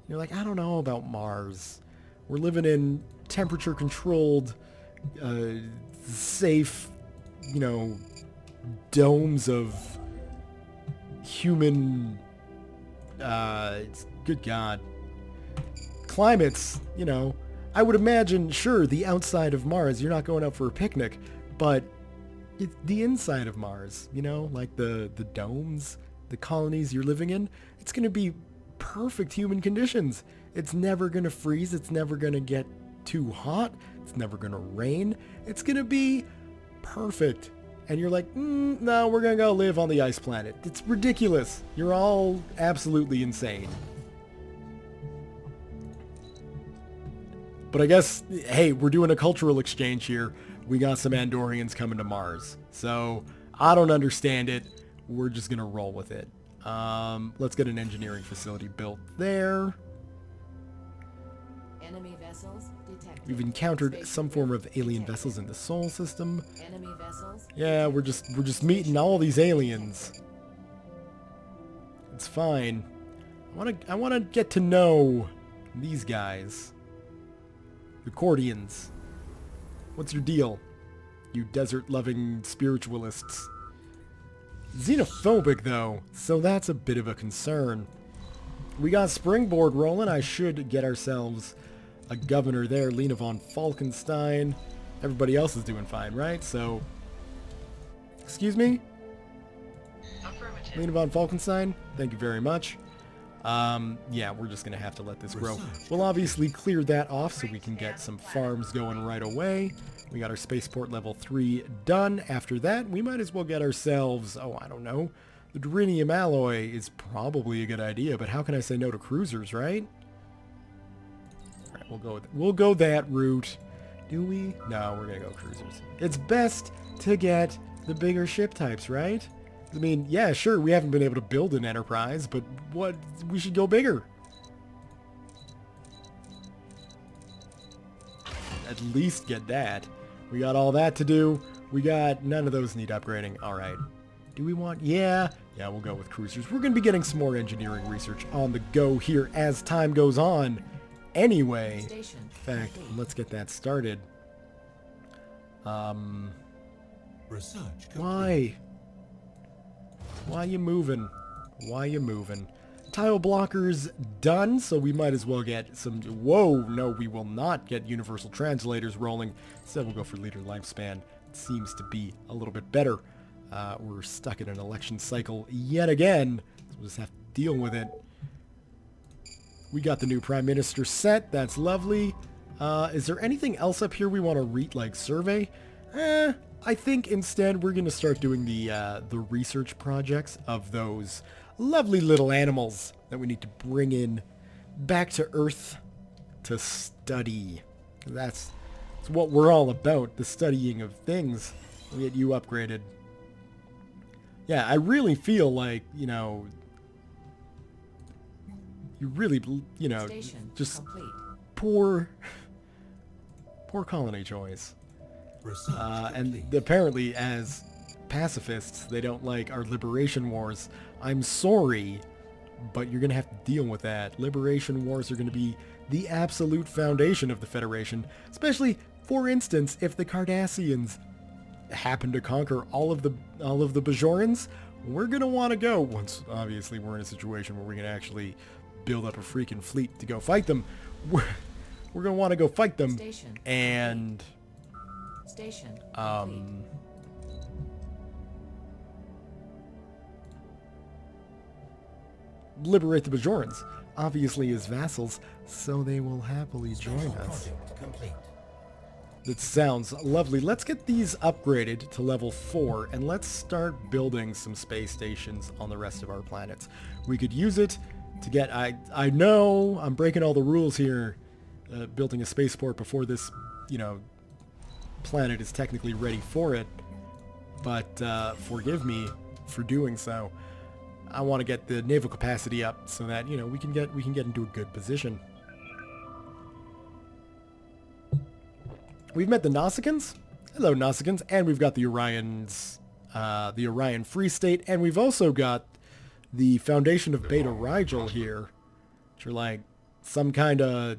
You're like, I don't know about Mars. We're living in temperature-controlled, safe, you know, domes of human, good God, climates, you know. I would imagine, sure, the outside of Mars, you're not going out for a picnic, but it's the inside of Mars, you know, like the domes, the colonies you're living in, it's going to be perfect human conditions. It's never going to freeze. It's never going to get too hot. It's never going to rain. It's going to be perfect. And you're like, no, we're going to go live on the ice planet. It's ridiculous. You're all absolutely insane. But I guess, hey, we're doing a cultural exchange here. We got some Andorians coming to Mars. So, I don't understand it. We're just going to roll with it. Let's get an engineering facility built there. Enemy vessels detected. We've encountered some form of alien vessels in the Sol system. Enemy vessels. Yeah, we're just meeting all these aliens. It's fine. I want to get to know these guys. The Cordians. What's your deal? You desert-loving spiritualists. Xenophobic, though, so that's a bit of a concern. We got Springboard rolling. I should get ourselves a governor there, Lena von Falkenstein. Everybody else is doing fine, right? So, excuse me? Affirmative. Lena von Falkenstein, thank you very much. Yeah, we're just going to have to let this grow. We'll obviously clear that off so we can get some farms going right away. We got our spaceport level 3 done. After that, we might as well get ourselves, oh, I don't know, The Durinium alloy is probably a good idea, but how can I say no to cruisers, right? Alright, we'll go that route. Do we? No, we're gonna go cruisers. It's best to get the bigger ship types, right? I mean, yeah, sure, we haven't been able to build an Enterprise, but what? We should go bigger. At least get that. We got all that to do. We got none of those need upgrading. All right. Do we want? Yeah, we'll go with cruisers. We're going to be getting some more engineering research on the go here as time goes on. Anyway, in fact, let's get that started. Research Why? complete. Why you moving? Why you moving? Tile blockers done, so we might as well get some... Whoa, no, we will not get universal translators rolling. Instead, we'll go for leader lifespan. It seems to be a little bit better. We're stuck in an election cycle yet again, so we'll just have to deal with it. We got the new Prime Minister set. That's lovely. Is there anything else up here we want to survey? I think instead we're going to start doing the research projects of those lovely little animals that we need to bring in back to Earth to study. That's what we're all about, the studying of things. We'll get you upgraded. Yeah, I really feel like, you really, Station just complete. poor colony choice. Research And complete. apparently, as pacifists, they don't like our liberation wars. I'm sorry, but you're going to have to deal with that. Liberation wars are going to be the absolute foundation of the Federation, especially, for instance, if the Cardassians happen to conquer all of the Bajorans. We're going to want to go, once obviously we're in a situation where we can actually build up a freaking fleet to go fight them. We're going to want to go fight them. Station And Station complete. liberate the Bajorans, obviously as vassals, so they will happily join us. Project complete. That sounds lovely. Let's get these upgraded to level 4, and let's start building some space stations on the rest of our planets. We could use it to get... I know I'm breaking all the rules here, building a spaceport before this, planet is technically ready for it, but forgive me for doing so. I want to get the naval capacity up so that, we can get into a good position. We've met the Nausicaans. Hello, Nausicaans. And we've got the Orions, the Orion Free State. And we've also got the Foundation of Beta Rigel here, which are like some kind of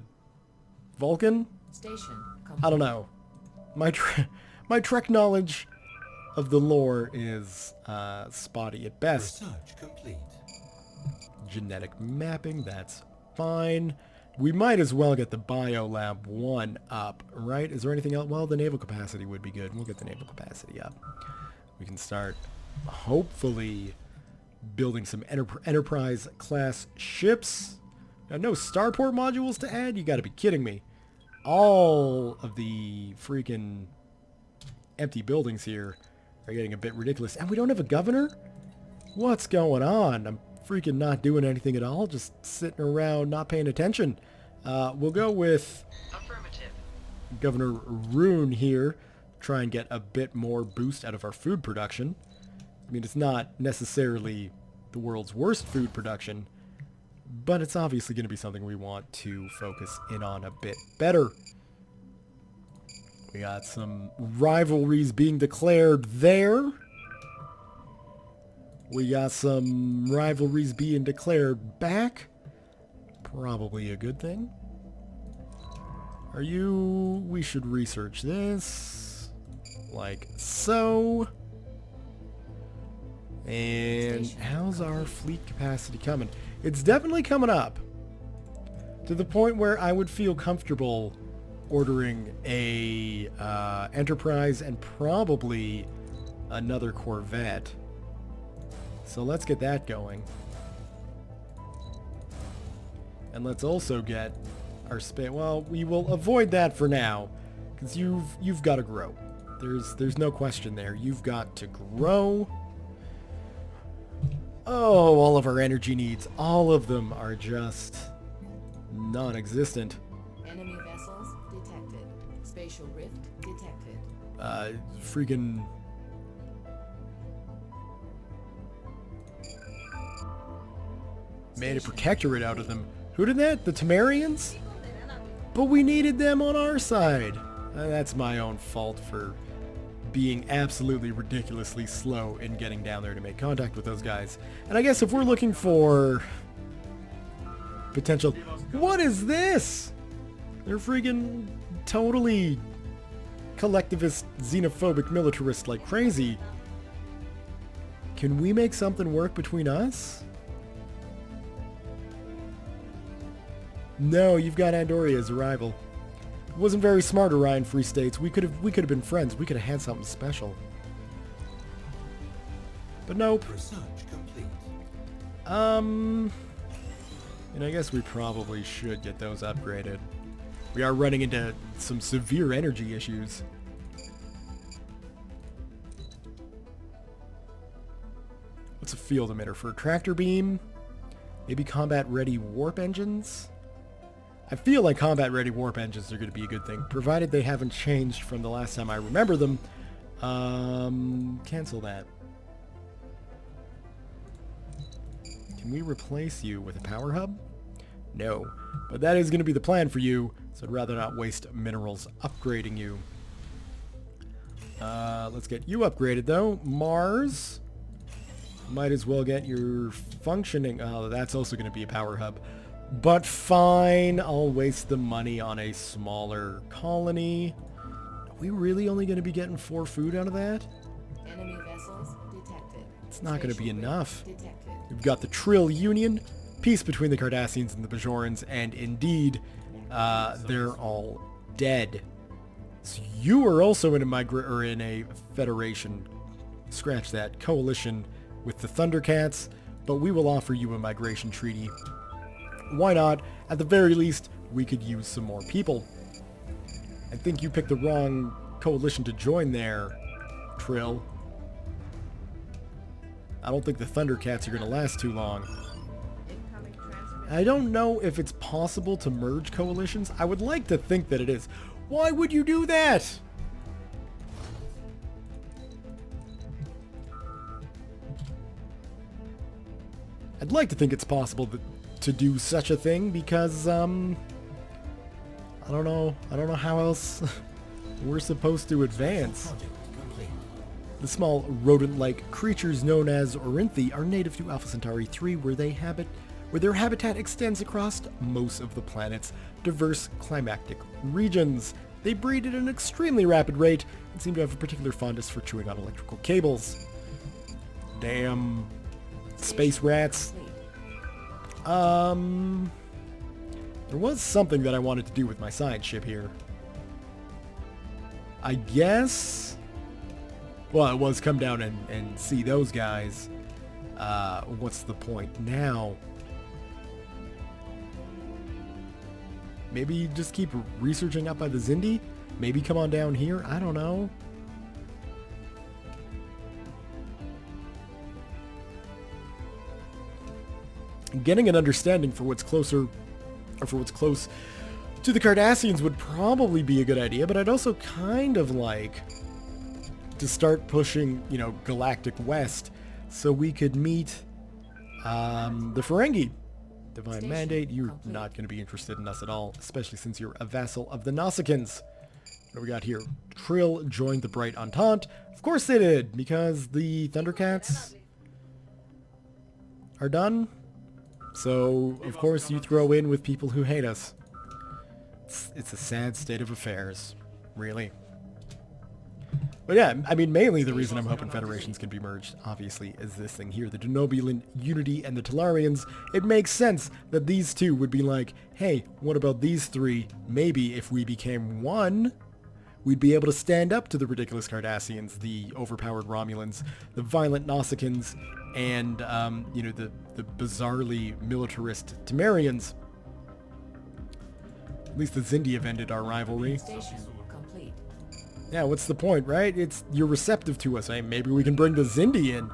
Vulcan? Station complete. I don't know. My Trek knowledge of the lore is spotty at best. Research complete. Genetic mapping, that's fine. We might as well get the Biolab 1 up, right? Is there anything else? Well, the naval capacity would be good. We'll get the naval capacity up. We can start, hopefully, building some Enterprise-class ships. Now, no starport modules to add? You gotta be kidding me. All of the freaking empty buildings here are getting a bit ridiculous. And we don't have a governor? What's going on? I'm freaking not doing anything at all, just sitting around not paying attention. We'll go with Affirmative. Governor Rune here, try and get a bit more boost out of our food production. I mean, it's not necessarily the world's worst food production, but it's obviously going to be something we want to focus in on a bit better. We got some rivalries being declared there. We got some rivalries being declared back. Probably a good thing. Are you... We should research this. Like so. And how's our fleet capacity coming? It's definitely coming up. To the point where I would feel comfortable ordering a Enterprise and probably another Corvette. So let's get that going. And let's also get our space. Well, we will avoid that for now, because you've got to grow. There's no question there. You've got to grow. Oh, all of our energy needs. All of them are just non-existent. Enemy vessels detected. Spatial rift detected. Freaking... Made a protectorate out of them. Who did that? The Temerians? But we needed them on our side. That's my own fault for being absolutely ridiculously slow in getting down there to make contact with those guys. And I guess if we're looking for potential... What is this? They're freaking totally collectivist, xenophobic militarist like crazy. Can we make something work between us? No, you've got Andoria as a rival. It wasn't very smart, Orion Free States. We could have been friends. We could have had something special. But nope. Research complete. And I guess we probably should get those upgraded. We are running into some severe energy issues. What's a field emitter for a tractor beam? Maybe combat-ready warp engines? I feel like combat-ready warp engines are going to be a good thing, provided they haven't changed from the last time I remember them. Cancel that. Can we replace you with a power hub? No, but that is going to be the plan for you, so I'd rather not waste minerals upgrading you. Let's get you upgraded, though. Mars. Might as well get your functioning... Oh, that's also going to be a power hub. But fine, I'll waste the money on a smaller colony. Are we really only going to be getting 4 food out of that? Enemy vessels detected. It's not going to be Spatial rift enough. detected. We've got the Trill Union, peace between the Cardassians and the Bajorans, and indeed, they're all dead. So you are also in a federation, scratch that, coalition with the Thundercats, but we will offer you a migration treaty. Why not? At the very least, we could use some more people. I think you picked the wrong coalition to join there, Trill. I don't think the Thundercats are going to last too long. I don't know if it's possible to merge coalitions. I would like to think that it is. Why would you do that? I'd like to think it's possible to do such a thing because, I don't know how else we're supposed to advance. Project complete. The small rodent-like creatures known as Orinthi are native to Alpha Centauri 3, where their habitat extends across most of the planet's diverse climatic regions. They breed at an extremely rapid rate and seem to have a particular fondness for chewing on electrical cables. Damn space rats. Complete. There was something that I wanted to do with my science ship here. I guess... Well, it was come down and see those guys. What's the point now? Maybe just keep researching up by the Zindi? Maybe come on down here? I don't know. Getting an understanding for what's closer, or for what's close to the Cardassians would probably be a good idea, but I'd also kind of like to start pushing, you know, Galactic West so we could meet the Ferengi. Divine Station Mandate, you're complete. not going to be interested in us at all, especially since you're a vassal of the Nausicaans. What do we got here? Trill joined the Bright Entente. Of course they did, because the Thundercats are done. So, of course, you throw in with people who hate us. It's a sad state of affairs, really. But yeah, I mean, mainly the reason I'm hoping federations can be merged, obviously, is this thing here. The Denobulan Unity and the Talarians. It makes sense that these two would be like, hey, what about these three? Maybe if we became one, we'd be able to stand up to the ridiculous Cardassians, the overpowered Romulans, the violent Nausicaans, and, you know, the bizarrely militarist Temerians. At least the Zindi have ended our rivalry. Station complete. Yeah, what's the point, right? You're receptive to us. Hey, maybe we can bring the Zindi in.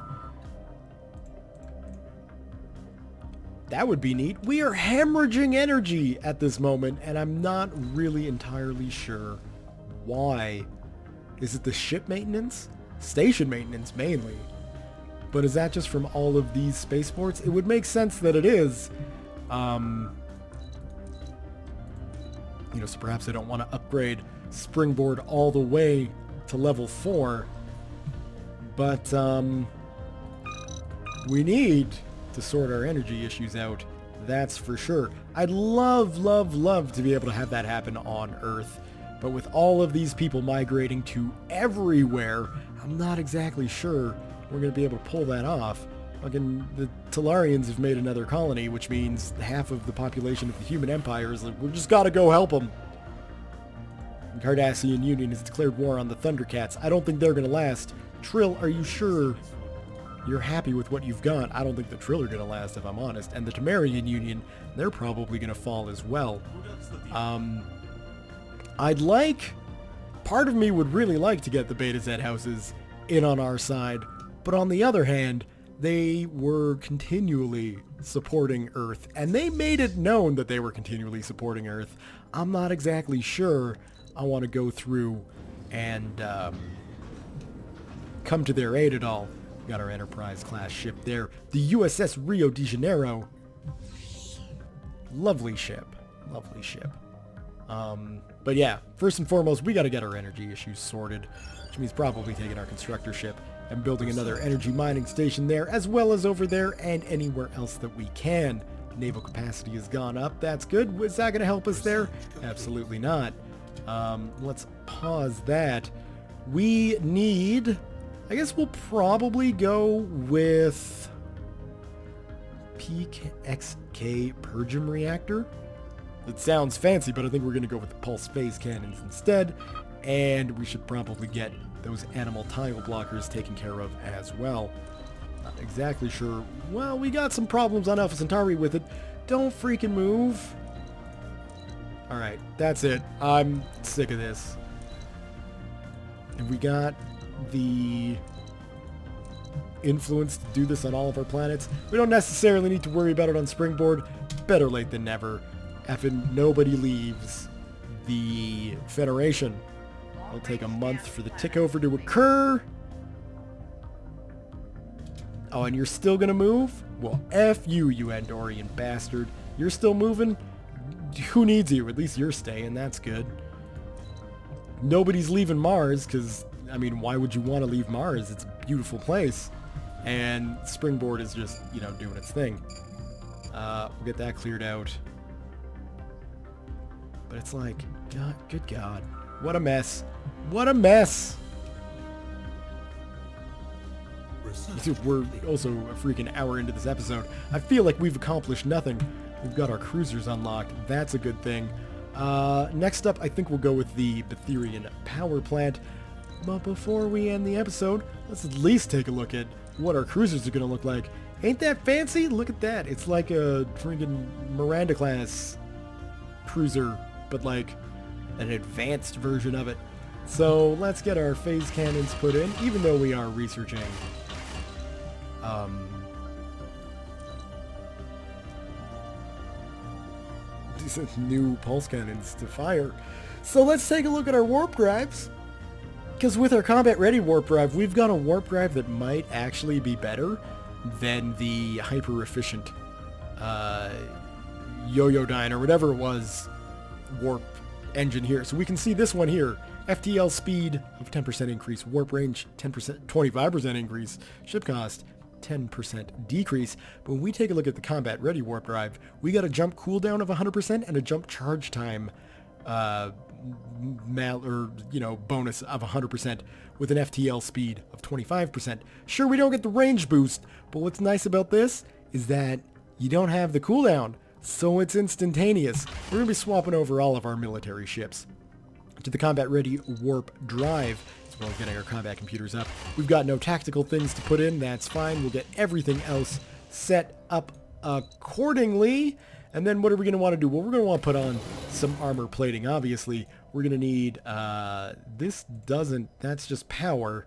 That would be neat. We are hemorrhaging energy at this moment, and I'm not really entirely sure why. Is it the ship maintenance? Station maintenance, mainly. But is that just from all of these spaceports? It would make sense that it is. So perhaps I don't want to upgrade Springboard all the way to level 4. But, we need to sort our energy issues out. That's for sure. I'd love, love, love to be able to have that happen on Earth. But with all of these people migrating to everywhere, I'm not exactly sure we're going to be able to pull that off. Fucking the Tellarians have made another colony, which means half of the population of the human empire is like, we just gotta go help them. The Cardassian Union has declared war on the Thundercats. I don't think they're gonna last. Trill, are you sure you're happy with what you've got? I don't think the Trill are gonna last, if I'm honest. And the Temerian Union, they're probably gonna fall as well. Part of me would really like to get the Beta Z houses in on our side, but on the other hand, they were continually supporting Earth, and they made it known that they were continually supporting Earth. I'm not exactly sure I want to go through and come to their aid at all. We got our Enterprise-class ship there. The USS Rio de Janeiro. Lovely ship. Lovely ship. But yeah, first and foremost, we got to get our energy issues sorted, which means probably taking our constructor ship and building another energy mining station there, as well as over there and anywhere else that we can. Naval capacity has gone up. That's good. Is that going to help us there? Absolutely not. Let's pause that. We need... I guess we'll probably go with PXK Purgem Reactor. It sounds fancy, but I think we're going to go with the pulse phase cannons instead. And we should probably get those animal tile blockers taken care of as well. Not exactly sure. Well, we got some problems on Alpha Centauri with it. Don't freaking move. Alright, that's it. I'm sick of this. And we got the influence to do this on all of our planets. We don't necessarily need to worry about it on Springboard. Better late than never. Effing nobody leaves the Federation. It'll take a month for the tickover to occur. Oh, and you're still gonna move? Well, F you, you Andorian bastard. You're still moving? Who needs you? At least you're staying, that's good. Nobody's leaving Mars, because, I mean, why would you want to leave Mars? It's a beautiful place. And Springboard is just, doing its thing. We'll get that cleared out. But it's like, God, good God. What a mess. What a mess. We're also a freaking hour into this episode. I feel like we've accomplished nothing. We've got our cruisers unlocked. That's a good thing. Next up, I think we'll go with the Betherian power plant. But before we end the episode, let's at least take a look at what our cruisers are going to look like. Ain't that fancy? Look at that. It's like a freaking Miranda-class cruiser, but like an advanced version of it. So let's get our phase cannons put in, even though we are researching these new pulse cannons to fire. So let's take a look at our warp drives. Because with our combat ready warp drive, we've got a warp drive that might actually be better than the hyper efficient Yo-Yo-Dyne or whatever it was warp engine here. So we can see this one here. FTL speed of 10% increase, warp range 10%, 25% increase, ship cost 10% decrease. But when we take a look at the combat ready warp drive, we got a jump cooldown of 100% and a jump charge time bonus of 100% with an FTL speed of 25%. Sure, we don't get the range boost, but what's nice about this is that you don't have the cooldown, so it's instantaneous. We're going to be swapping over all of our military ships to the combat ready warp drive, as well as getting our combat computers up. We've got no tactical things to put in, that's fine. We'll get everything else set up accordingly. And then what are we going to want to do? Well, we're going to want to put on some armor plating, obviously. We're going to need, that's just power.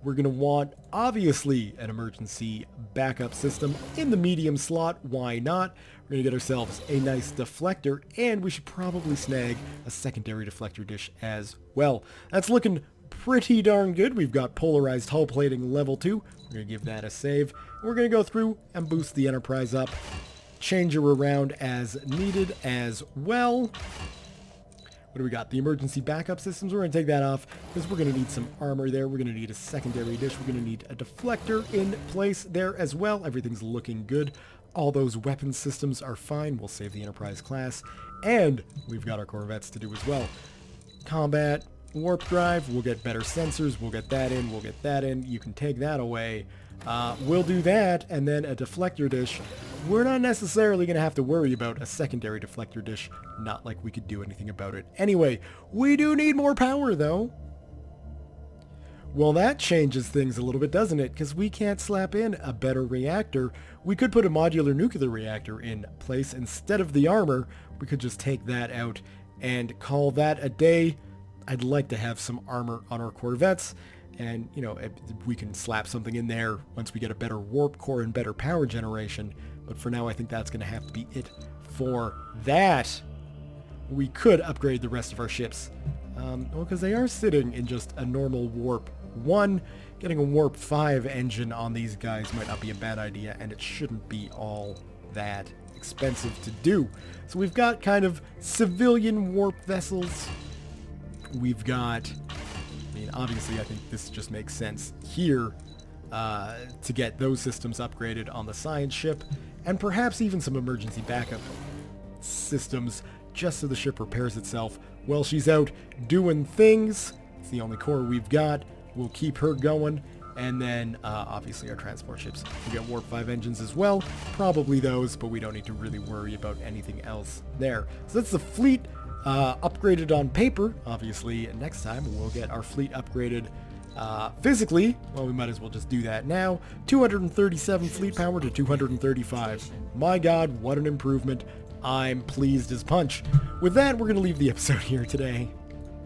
We're going to want, obviously, an emergency backup system in the medium slot. Why not? We're going to get ourselves a nice deflector, and we should probably snag a secondary deflector dish as well. That's looking pretty darn good. We've got polarized hull plating level 2. We're going to give that a save. We're going to go through and boost the Enterprise up. Change her around as needed as well. What do we got? The emergency backup systems. We're going to take that off because we're going to need some armor there. We're going to need a secondary dish. We're going to need a deflector in place there as well. Everything's looking good. All those weapon systems are fine. We'll save the Enterprise class. And we've got our corvettes to do as well. Combat, warp drive. We'll get better sensors. We'll get that in. We'll get that in. You can take that away. We'll do that, and then a deflector dish. We're not necessarily going to have to worry about a secondary deflector dish, not like we could do anything about it. Anyway, we do need more power, though. Well, that changes things a little bit, doesn't it? Because we can't slap in a better reactor. We could put a modular nuclear reactor in place instead of the armor. We could just take that out and call that a day. I'd like to have some armor on our corvettes. And, you know, we can slap something in there once we get a better warp core and better power generation. But for now, I think that's going to have to be it for that. We could upgrade the rest of our ships. Well, because they are sitting in just a normal warp 1. Getting a warp 5 engine on these guys might not be a bad idea, and it shouldn't be all that expensive to do. So we've got kind of civilian warp vessels. We've got... I mean, obviously, I think this just makes sense here to get those systems upgraded on the science ship, and perhaps even some emergency backup systems just so the ship repairs itself while she's out doing things. It's the only core we've got. We'll keep her going, and then obviously our transport ships. We get Warp 5 engines as well, probably those, but we don't need to really worry about anything else there. So that's the fleet. Upgraded on paper. Obviously, next time we'll get our fleet upgraded physically. Well, we might as well just do that now. 237 fleet power to 235. My God, what an improvement. I'm pleased as punch. With that, we're going to leave the episode here today.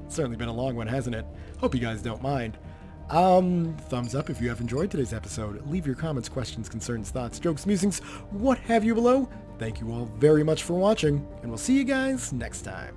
It's certainly been a long one, hasn't it? Hope you guys don't mind. Thumbs up if you have enjoyed today's episode. Leave your comments, questions, concerns, thoughts, jokes, musings, what have you below. Thank you all very much for watching, and we'll see you guys next time.